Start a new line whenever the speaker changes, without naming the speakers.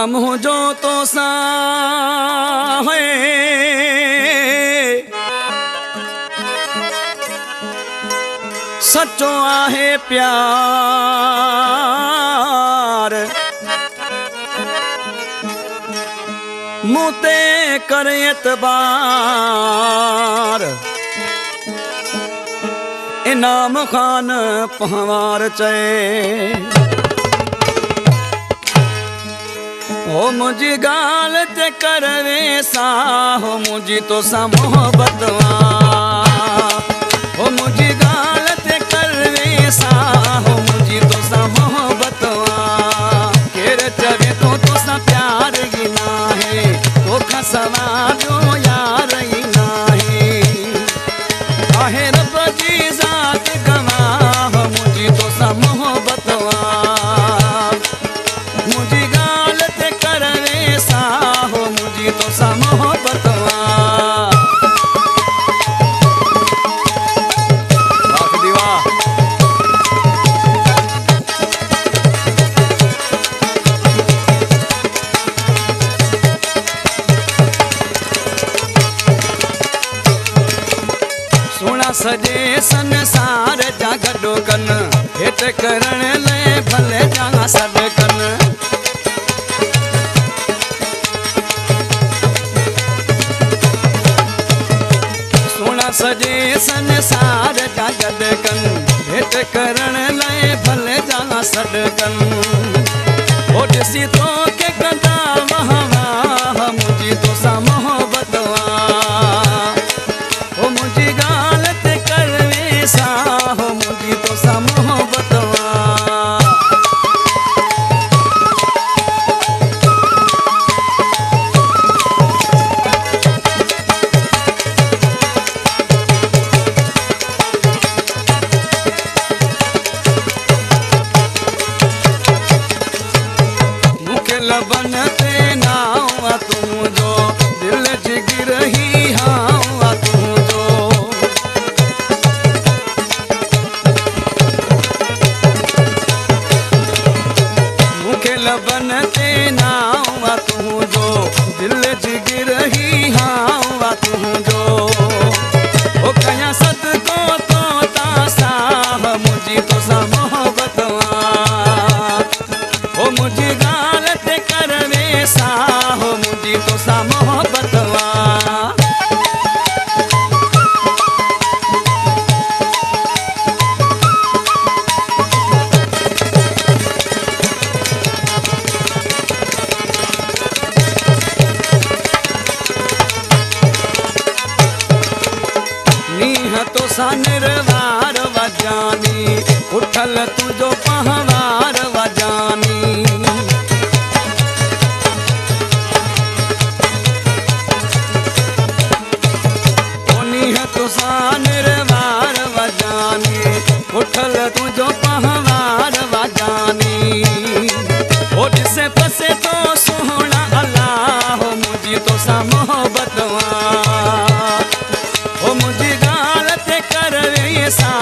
मुझो तो सा है सच्चो आहे प्यार मुते कर एतबार इनाम खान पहवार चए हो मुझी गाल ते करवे सा हो मुझी तो सा मोहब्बत हो मुझी गाल ते करवे सा हो मुझी तो सा मोहब्बत केर चवे तो सा प्यार ही ना है तो खसवा जो यार ही ना है आहे रब जी जात गवा हो मुझी तो सा मोहब्बत मुझी गाल ते करवे सा हो मुझी तो सा मोहब्बत सजे संसार जा गडो कन हेठ करण ले भले जा सद कन सोना सजे संसार जा गड कन हेठ करण ले भले जा सद कन ओ दिसी तो के कंदा महवा मुझी तो सा मोहब्बत ओ मुझी गाल सा हो मुझी तो सा मोहब्बत मुखे लबन ते नावा तू जो दिल जिगर ही हाँ तू जो लबन ते नावा तू जो दिल जिगर ही हाँ तू जो ओ कया सद को तो तासा मुझी तो सा मोहब्बत ओ मुझी गाल ते करवे सा हो मुझी तो सा मोहब्बत तो सा निर्वार वजानी उठल तुझो पहवार वजानी तो सा निर्वार वजानी उठल तुझो पहवार वजानी ओ जिसे फसे तो सोहना अल्लाह हो मुझी तो सा मोहब्बत ओ मुझी गाल ते करवे सा